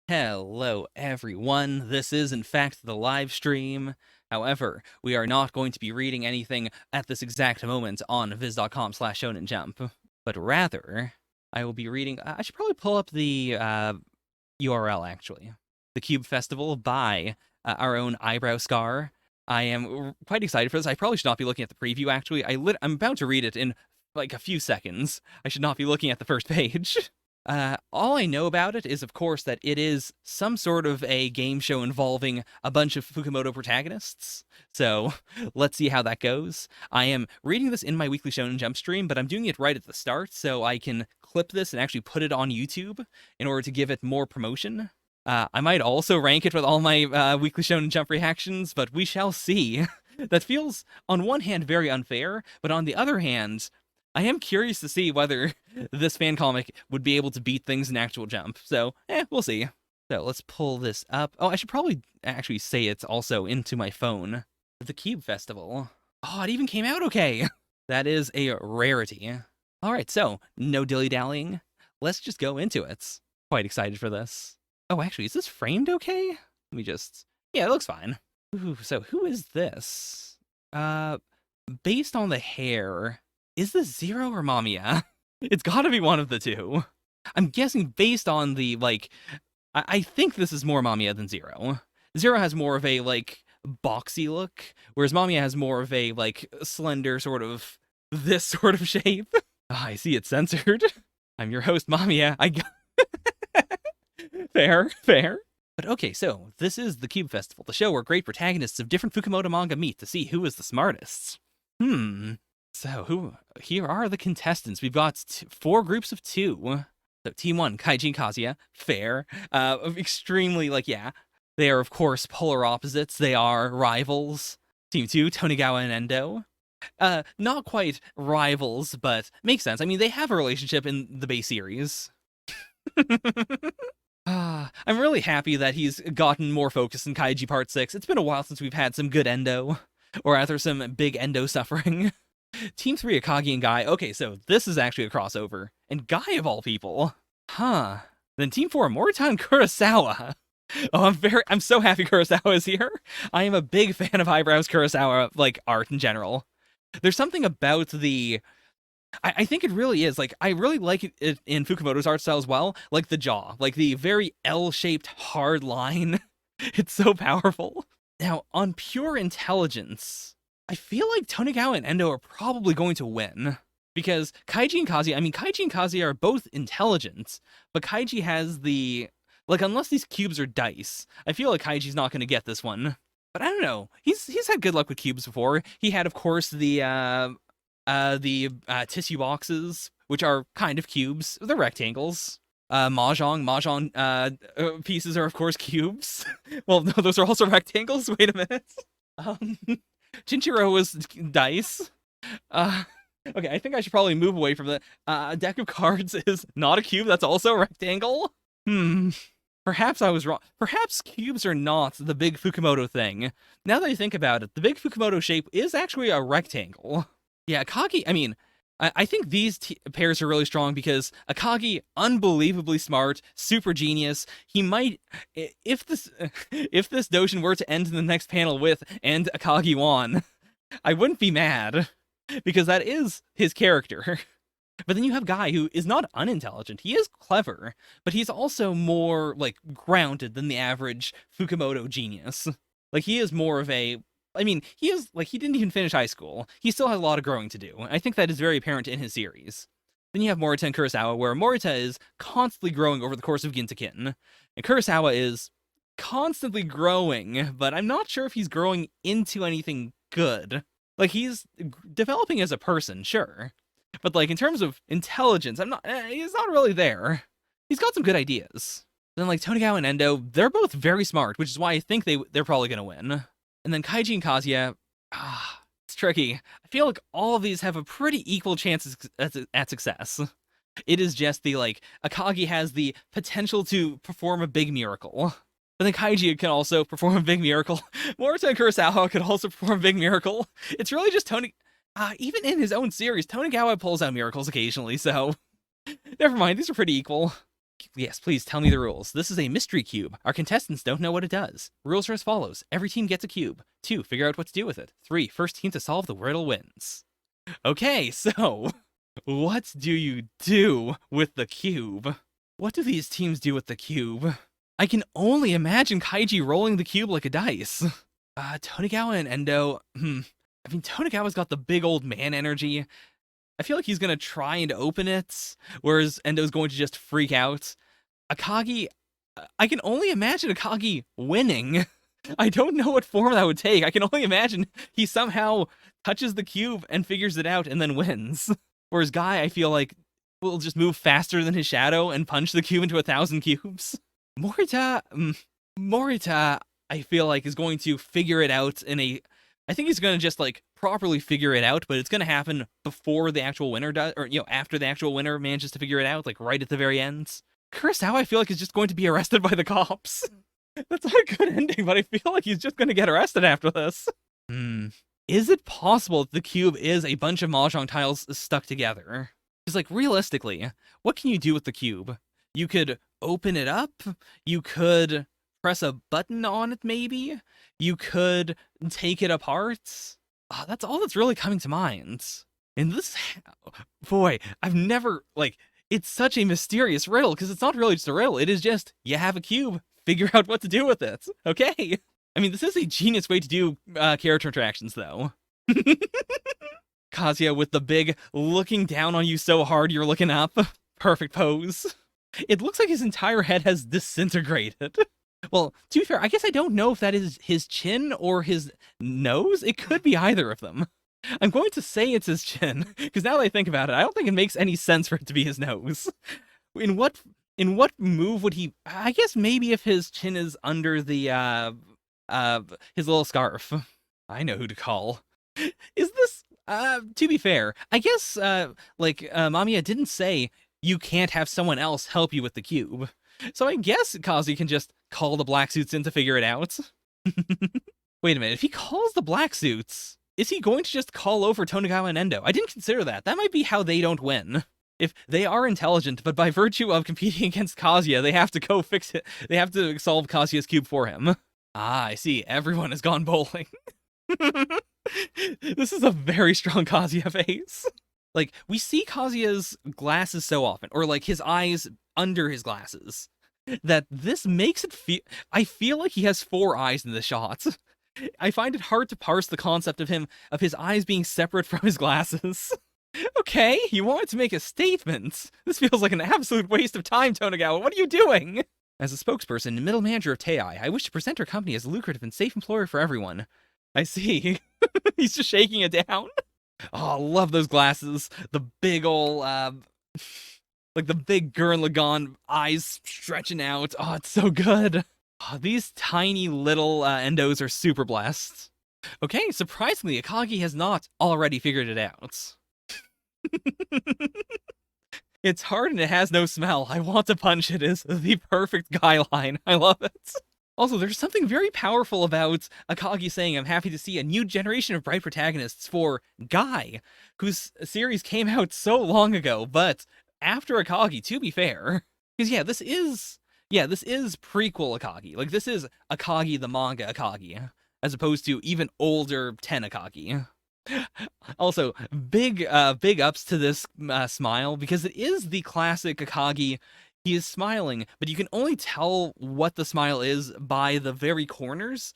Hello, everyone. This is, in fact, the live stream. However, we are not going to be reading anything at this exact moment on viz.com/Shonen Jump, but rather, I will be reading. I should probably pull up the URL actually. The Cube Festival by our own EyebrowScar. I am quite excited for this. I probably should not be looking at the preview actually. I'm about to read it in like a few seconds. I should not be looking at the first page. All I know about it is, of course, that it is some sort of a game show involving a bunch of Fukumoto protagonists. So let's see how that goes. I am reading this in my Weekly Shonen Jump stream, but I'm doing it right at the start so I can clip this and actually put it on YouTube in order to give it more promotion. I might also rank it with all my Weekly Shonen Jump reactions, but we shall see. That feels, on one hand, very unfair, but on the other hand, I am curious to see whether this fan comic would be able to beat things in actual Jump. So, we'll see. So let's pull this up. Oh, I should probably actually say it's also into my phone. The Cube Festival. Oh, it even came out okay. That is a rarity. All right, so no dilly-dallying. Let's just go into it. Quite excited for this. Oh, actually, is this framed okay? Let me just... Yeah, it looks fine. Ooh, so who is this? Based on the hair... Is this Zero or Mamiya? It's gotta be one of the two. I'm guessing based on the, like... I think this is more Mamiya than Zero. Zero has more of a, like, boxy look, whereas Mamiya has more of a, like, slender sort of... this sort of shape. Oh, I see it's censored. I'm your host, Mamiya. Fair. But okay, so this is the Cube Festival, the show where great protagonists of different Fukumoto manga meet to see who is the smartest. So, here are the contestants. We've got 4 groups of 2. So, Team 1, Kaiji and Kazuya. Fair. Extremely, like, yeah. They are, of course, polar opposites. They are rivals. Team 2, Tonigawa and Endo. Not quite rivals, but makes sense. I mean, they have a relationship in the base series. I'm really happy that he's gotten more focus in Kaiji Part 6. It's been a while since we've had some good Endo. Or rather, some big Endo suffering. Team 3, Akagi and Guy. Okay, so this is actually a crossover. And Guy, of all people. Huh. Then Team 4, Morita and Kurosawa. Oh, I'm so happy Kurosawa is here. I am a big fan of Eyebrows Kurosawa, like, art in general. There's something about the... I think it really is. Like, I really like it in Fukumoto's art style as well. Like the jaw. Like the very L-shaped hard line. It's so powerful. Now, on pure intelligence, I feel like Tonigawa and Endo are probably going to win. Because Kaiji and Kazuya are both intelligent, but Kaiji has the... Like, unless these cubes are dice, I feel like Kaiji's not going to get this one. But I don't know. He's had good luck with cubes before. He had, of course, the tissue boxes, which are kind of cubes. They're rectangles. Mahjong pieces are, of course, cubes. Well, no, those are also rectangles. Wait a minute. Chinchiro was dice. Okay, I think I should probably move away from that. A deck of cards is not a cube. That's also a rectangle. Perhaps I was wrong. Perhaps cubes are not the big Fukumoto thing. Now that I think about it, the big Fukumoto shape is actually a rectangle. Yeah, Akagi, I mean, I think these pairs are really strong because Akagi, unbelievably smart, super genius. He might, if this Doujin were to end in the next panel with, and Akagi won, I wouldn't be mad, because that is his character. But then you have Guy, who is not unintelligent. He is clever, but he's also more, like, grounded than the average Fukumoto genius. Like, he is more of a... I mean, he didn't even finish high school. He still has a lot of growing to do. I think that is very apparent in his series. Then you have Morita and Kurosawa, where Morita is constantly growing over the course of Gintakin, and Kurosawa is constantly growing, but I'm not sure if he's growing into anything good. Like, he's developing as a person, sure. But, like, in terms of intelligence, he's not really there. He's got some good ideas. Then, like, Tonigawa and Endo, they're both very smart, which is why I think they're probably gonna win. And then Kaiji and Kazuya, it's tricky. I feel like all of these have a pretty equal chance at success. It is just the, like, Akagi has the potential to perform a big miracle. But then Kaiji can also perform a big miracle. Morita and Kurosawa could also perform a big miracle. It's really just even in his own series, Tonigawa pulls out miracles occasionally, so... Never mind, these are pretty equal. Yes, please tell me the rules. This is a mystery cube. Our contestants don't know what it does. Rules are as follows. Every team gets a cube. 2, figure out what to do with it. 3, first team to solve the riddle wins. Okay, so what do you do with the cube? What do these teams do with the cube? I can only imagine Kaiji rolling the cube like a dice. Tonegawa and Endo, I mean, Tonegawa's got the big old man energy. I feel like he's gonna try and open it, whereas Endo's going to just freak out. Akagi, I can only imagine Akagi winning. I don't know what form that would take. I can only imagine he somehow touches the cube and figures it out and then wins. Whereas Guy, I feel like, will just move faster than his shadow and punch the cube into 1,000 cubes. Morita, I feel like, is going to figure it out I think he's going to just, like, properly figure it out, but it's going to happen before the actual winner does, or, after the actual winner manages to figure it out, like, right at the very end. Kurosawa, I feel like, is just going to be arrested by the cops. That's not a good ending, but I feel like he's just going to get arrested after this. Is it possible that the cube is a bunch of mahjong tiles stuck together? Because, like, realistically, what can you do with the cube? You could open it up, you could press a button on it, maybe? You could take it apart? That's all that's really coming to mind. And this, boy, I've never, like, it's such a mysterious riddle, because it's not really just a riddle, it is just, you have a cube, figure out what to do with it. Okay. I mean, this is a genius way to do character interactions, though. Kazuya with the big, looking down on you so hard you're looking up. Perfect pose. It looks like his entire head has disintegrated. Well, to be fair, I guess I don't know if that is his chin or his nose. It could be either of them. I'm going to say it's his chin, because now that I think about it, I don't think it makes any sense for it to be his nose. In what move would he... I guess maybe if his chin is under the, his little scarf. I know who to call. Is this... to be fair, I guess, Mamiya didn't say you can't have someone else help you with the cube. So I guess Kazi can just call the black suits in to figure it out. Wait a minute, if he calls the black suits, is he going to just call over Tonegawa and Endo? I didn't consider that. That might be how they don't win. If they are intelligent, but by virtue of competing against Kazuya, they have to go fix it. They have to solve Kazuya's cube for him. Ah, I see. Everyone has gone bowling. This is a very strong Kazuya face. Like, we see Kazuya's glasses so often, or like his eyes under his glasses, that this makes it feel... I feel like he has 4 eyes in the shot. I find it hard to parse the concept of his eyes being separate from his glasses. Okay, you wanted to make a statement. This feels like an absolute waste of time, Tonegawa. What are you doing? As a spokesperson and middle manager of Tei, I wish to present our company as a lucrative and safe employer for everyone. I see. He's just shaking it down. Oh, I love those glasses. The big ol', like the big Gurren Lagann eyes stretching out. Oh, it's so good. Oh, these tiny little endos are super blessed. Okay, surprisingly, Akagi has not already figured it out. It's hard and it has no smell. I want to punch it is the perfect guy line. I love it. Also, there's something very powerful about Akagi saying, I'm happy to see a new generation of bright protagonists for Guy, whose series came out so long ago, but after Akagi, to be fair. Because, this is prequel Akagi. Like, this is Akagi the manga Akagi, as opposed to even older 10 Akagi. Also, big ups to this smile, because it is the classic Akagi. He is smiling, but you can only tell what the smile is by the very corners.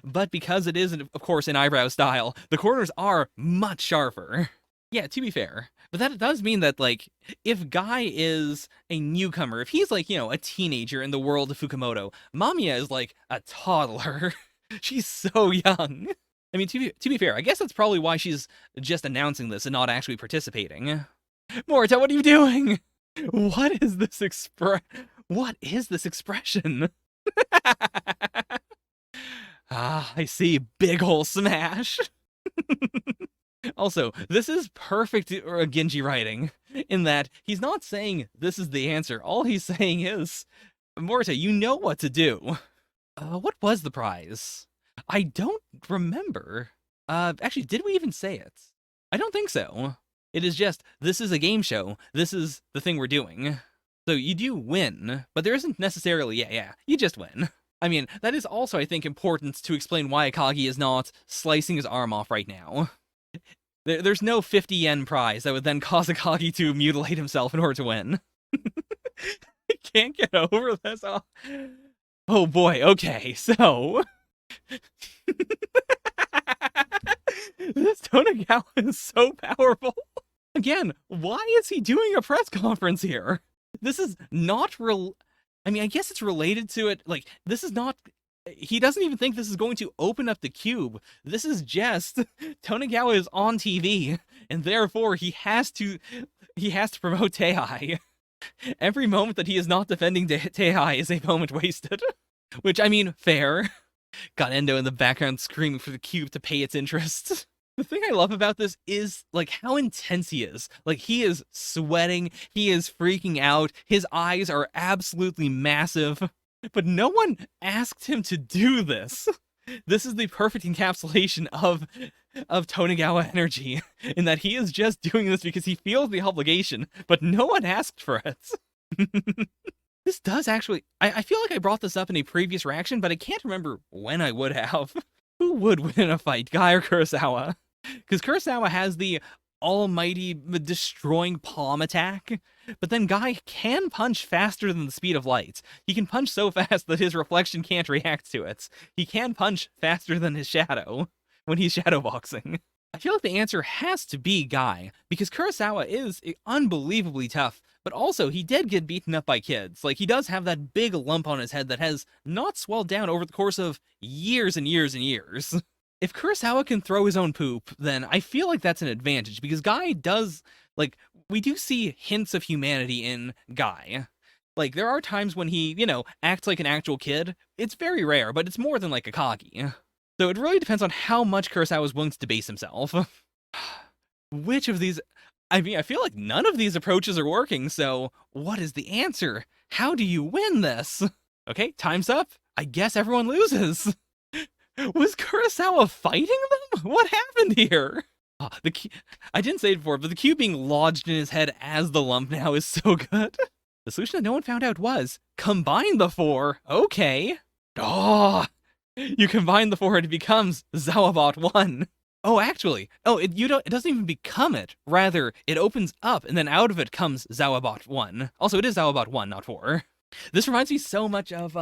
But because it is, of course, in eyebrow style, the corners are much sharper. Yeah, to be fair. But that does mean that, like, if Guy is a newcomer, if he's, like, a teenager in the world of Fukumoto, Mamiya is, like, a toddler. She's so young. I mean, to be fair, I guess that's probably why she's just announcing this and not actually participating. Morita, what are you doing? What is this expression? I see. Big ol' smash. Also, this is perfect Genji writing, in that he's not saying this is the answer. All he's saying is, Morita, you know what to do. What was the prize? I don't remember. Actually, did we even say it? I don't think so. It is just, this is a game show. This is the thing we're doing. So you do win, but there isn't necessarily, you just win. I mean, that is also, I think, important to explain why Akagi is not slicing his arm off right now. There's no 50 yen prize that would then cause Akagi to mutilate himself in order to win. I can't get over this. Oh boy, okay, so... This Tonegawa is so powerful. Again, why is he doing a press conference here? This is not I mean, I guess it's related to it. Like, this is not... He doesn't even think this is going to open up the cube. This is just... Tonegawa is on TV, and therefore he has to promote Teihai. Every moment that he is not defending Teihai is a moment wasted. Which, I mean, fair. Got Endo in the background screaming for the cube to pay its interest. The thing I love about this is, like, how intense he is. Like, he is sweating, he is freaking out, his eyes are absolutely massive, but no one asked him to do this. This is the perfect encapsulation of Tonegawa energy, in that he is just doing this because he feels the obligation, but no one asked for it. This does actually... I feel like I brought this up in a previous reaction, but I can't remember when I would have. Who would win in a fight, Guy or Kurosawa? Because Kurosawa has the almighty destroying palm attack, but then Guy can punch faster than the speed of light. He can punch so fast that his reflection can't react to it. He can punch faster than his shadow when he's shadowboxing. I feel like the answer has to be Guy, because Kurosawa is unbelievably tough, but also he did get beaten up by kids. Like, he does have that big lump on his head that has not swelled down over the course of years and years and years. If Kurosawa can throw his own poop, then I feel like that's an advantage, because Guy does, like, we do see hints of humanity in Guy. Like, there are times when he, you know, acts like an actual kid. It's very rare, but it's more than, like, Akagi. So it really depends on how much Kurosawa is willing to debase himself. Which of these... I mean, I feel like none of these approaches are working, so what is the answer? How do you win this? Okay, time's up. I guess everyone loses. Was Kurosawa fighting them? What happened here? Oh, I didn't say it before, but the cube being lodged in his head as the lump now is so good. The solution that no one found out was, combine the four. Okay. Oh, you combine the four and it becomes Zawabot 1. Oh, actually, it doesn't even become it. Rather, it opens up, and then out of it comes Zawabot 1. Also, it is Zawabot 1, not 4. This reminds me so much of,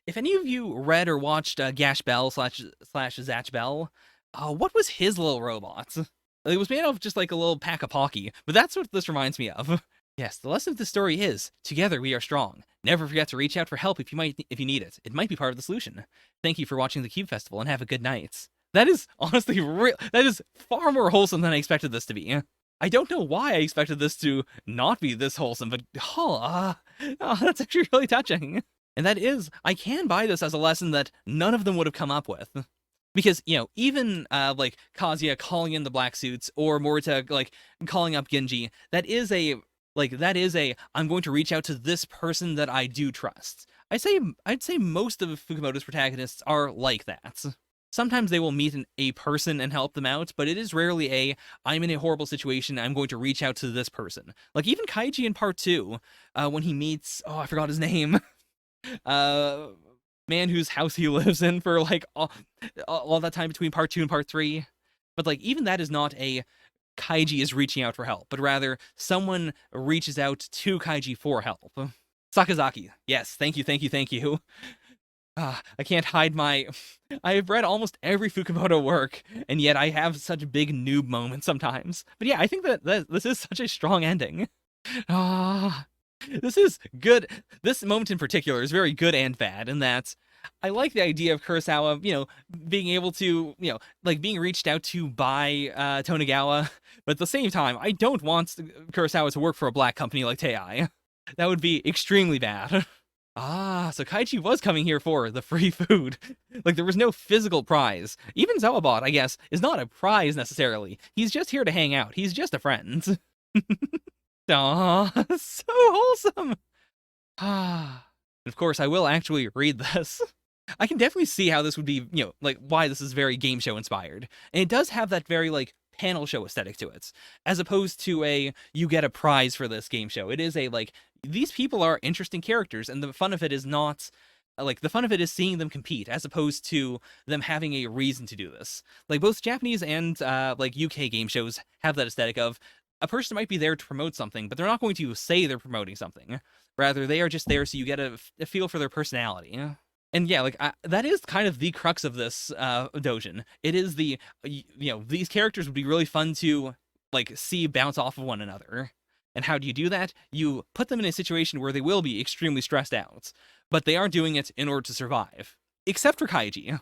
if any of you read or watched Gash Bell / Zatch Bell, what was his little robot? It was made of just like a little pack of Pocky, but that's what this reminds me of. Yes, the lesson of this story is, together we are strong. Never forget to reach out for help if you need it. It might be part of the solution. Thank you for watching the Cube Festival, and have a good night. That is honestly that is far more wholesome than I expected this to be. I don't know why I expected this to not be this wholesome, but that's actually really touching. And that is, I can buy this as a lesson that none of them would have come up with. Because, you know, even, like, Kazuya calling in the black suits, or Morita, like, calling up Genji, that is a, I'm going to reach out to this person that I do trust. I'd say most of Fukumoto's protagonists are like that. Sometimes they will meet a person and help them out, but it is rarely I'm in a horrible situation, I'm going to reach out to this person. Like, even Kaiji in part 2, when he meets, I forgot his name, man whose house he lives in for, like, all that time between part 2 and part 3. But, like, even that is not Kaiji is reaching out for help, but rather someone reaches out to Kaiji for help. Sakazaki, yes, thank you. I can't hide I have read almost every Fukumoto work, and yet I have such big noob moments sometimes. But yeah, I think that this is such a strong ending. This is good. This moment in particular is very good and bad, in that I like the idea of Kurosawa, you know, being able to, you know, like, being reached out to by Tonegawa, but at the same time, I don't want Kurosawa to work for a black company like Teihai. That would be extremely bad. So Kaiji was coming here for the free food. Like, there was no physical prize. Even Zawabot, I guess, is not a prize necessarily. He's just here to hang out. He's just a friend. Aww, so wholesome. Of course, I will actually read this. I can definitely see how this would be, you know, like, why this is very game show inspired. And it does have that very, like, panel show aesthetic to it, as opposed to you get a prize for this game show. It is like, these people are interesting characters, and the fun of it is not like the fun of it is seeing them compete as opposed to them having a reason to do this. Like both Japanese and like UK game shows have that aesthetic of a person might be there to promote something, but they're not going to say they're promoting something. Rather, they are just there so you get a feel for their personality. And yeah, like that is kind of the crux of this Doujin. It is the these characters would be really fun to like see bounce off of one another. And how do you do that? You put them in a situation where they will be extremely stressed out, but they are doing it in order to survive. Except for Kaiji.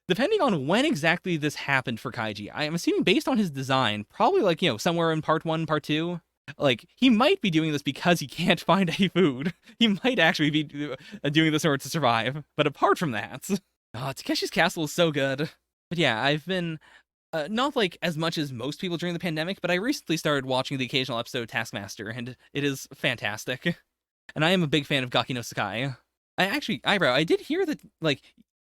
Depending on when exactly this happened for Kaiji, I am assuming based on his design, probably like, somewhere in part 1, part 2. Like, he might be doing this because he can't find any food. He might actually be doing this in order to survive. But apart from that, Takeshi's Castle is so good. But yeah, I've been not like as much as most people during the pandemic, but I recently started watching the occasional episode Taskmaster, and it is fantastic. And I am a big fan of Gaki no Sakai. I did hear that, like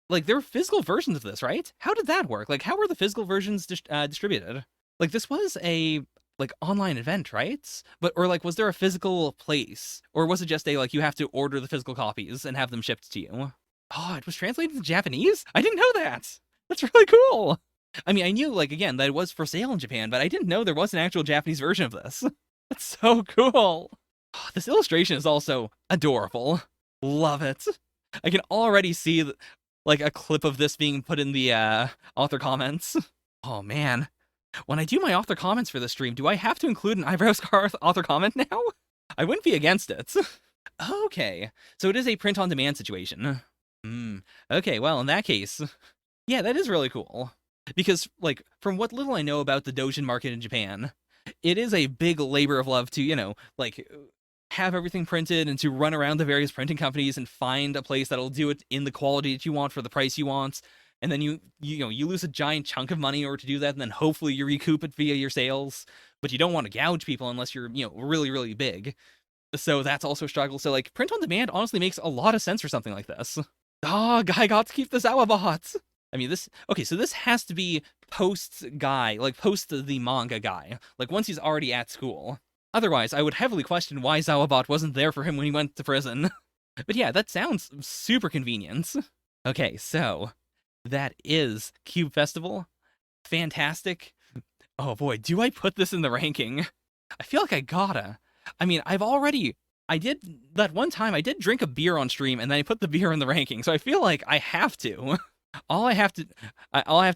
there were physical versions of this, right? How did that work? Like, how were the physical versions distributed? Like, this was a like online event, right? Or like, was there a physical place, or was it just a like you have to order the physical copies and have them shipped to you? Oh, it was translated to Japanese? I didn't know that. That's really cool. I mean, I knew, like, again, that it was for sale in Japan, but I didn't know there was an actual Japanese version of this. That's so cool. Oh, this illustration is also adorable. Love it. I can already see, like, a clip of this being put in the author comments. Oh, man. When I do my author comments for this stream, do I have to include an EyebrowScar author comment now? I wouldn't be against it. Okay, so it is a print-on-demand situation. Okay, well, in that case, yeah, that is really cool. Because, like, from what little I know about the Doujin market in Japan, it is a big labor of love to, like, have everything printed and to run around the various printing companies and find a place that'll do it in the quality that you want for the price you want. And then you lose a giant chunk of money in order to do that, and then hopefully you recoup it via your sales. But you don't want to gouge people unless you're, really, really big. So that's also a struggle. So, like, print on demand honestly makes a lot of sense for something like this. Oh, Guy got to keep the Zawabot. I mean, so this has to be post Guy, like post the manga Guy, like once he's already at school. Otherwise, I would heavily question why Zawabot wasn't there for him when he went to prison. But yeah, that sounds super convenient. Okay, so that is Cube Festival. Fantastic. Oh boy, do I put this in the ranking? I feel like I gotta. I mean, I did that one time, I did drink a beer on stream, and then I put the beer in the ranking, so I feel like I have to. All I have to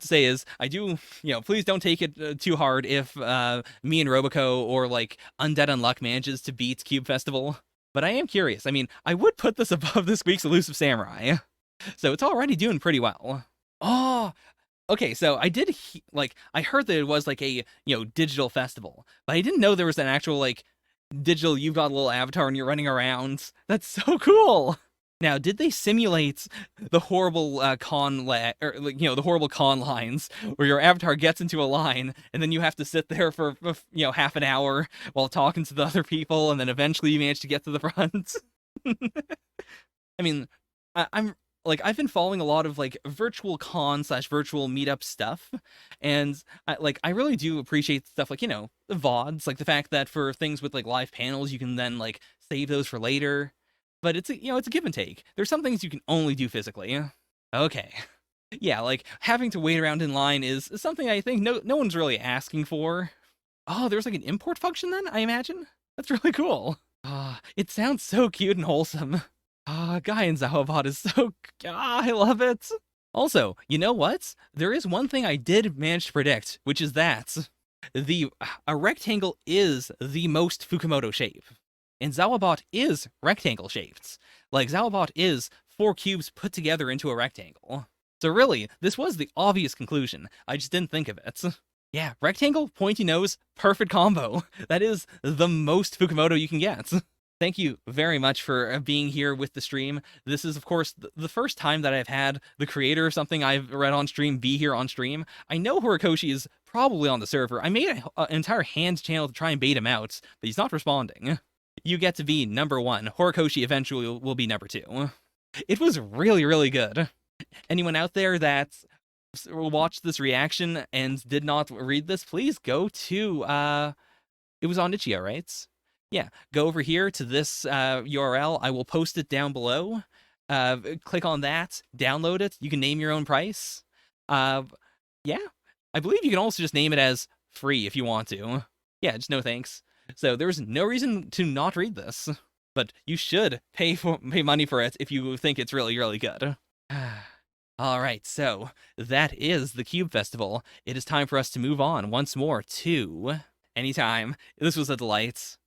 say is, I do, please don't take it too hard if me and Roboco or, like, Undead Unluck manages to beat Cube Festival. But I am curious. I mean, I would put this above this week's Elusive Samurai. So it's already doing pretty well. Oh, okay, so I did, I heard that it was, like, a, digital festival. But I didn't know there was an actual, like, digital, you've got a little avatar and you're running around. That's so cool! Now, did they simulate the horrible the horrible con lines where your avatar gets into a line and then you have to sit there for half an hour while talking to the other people, and then eventually you manage to get to the front? I mean, I've been following a lot of like virtual con/virtual meetup stuff, and I really do appreciate stuff like the VODs, like the fact that for things with like live panels you can then like save those for later. But it's a give and take. There's some things you can only do physically. Okay. Yeah, like having to wait around in line is something I think no one's really asking for. Oh, there's like an import function then, I imagine? That's really cool. It sounds so cute and wholesome. Guy in Zawabot is so... I love it. Also, you know what? There is one thing I did manage to predict, which is that a rectangle is the most Fukumoto shape. And Zawabot is rectangle shaped. Like, Zawabot is 4 cubes put together into a rectangle. So really, this was the obvious conclusion. I just didn't think of it. Yeah, rectangle, pointy nose, perfect combo. That is the most Fukumoto you can get. Thank you very much for being here with the stream. This is, of course, the first time that I've had the creator of something I've read on stream be here on stream. I know Horikoshi is probably on the server. I made an entire hand channel to try and bait him out, but he's not responding. You get to be number 1. Horikoshi eventually will be number 2. It was really, really good. Anyone out there that watched this reaction and did not read this, please go to, it was on Itch.io, right? yeah, go over here to this URL. I will post it down below. Click on that, download it. You can name your own price. Yeah, I believe you can also just name it as free if you want to. Yeah, just no thanks. So there's no reason to not read this, but you should pay money for it if you think it's really, really good. All right, so that is the Cube Festival. It is time for us to move on once more to Anytime. This was a delight.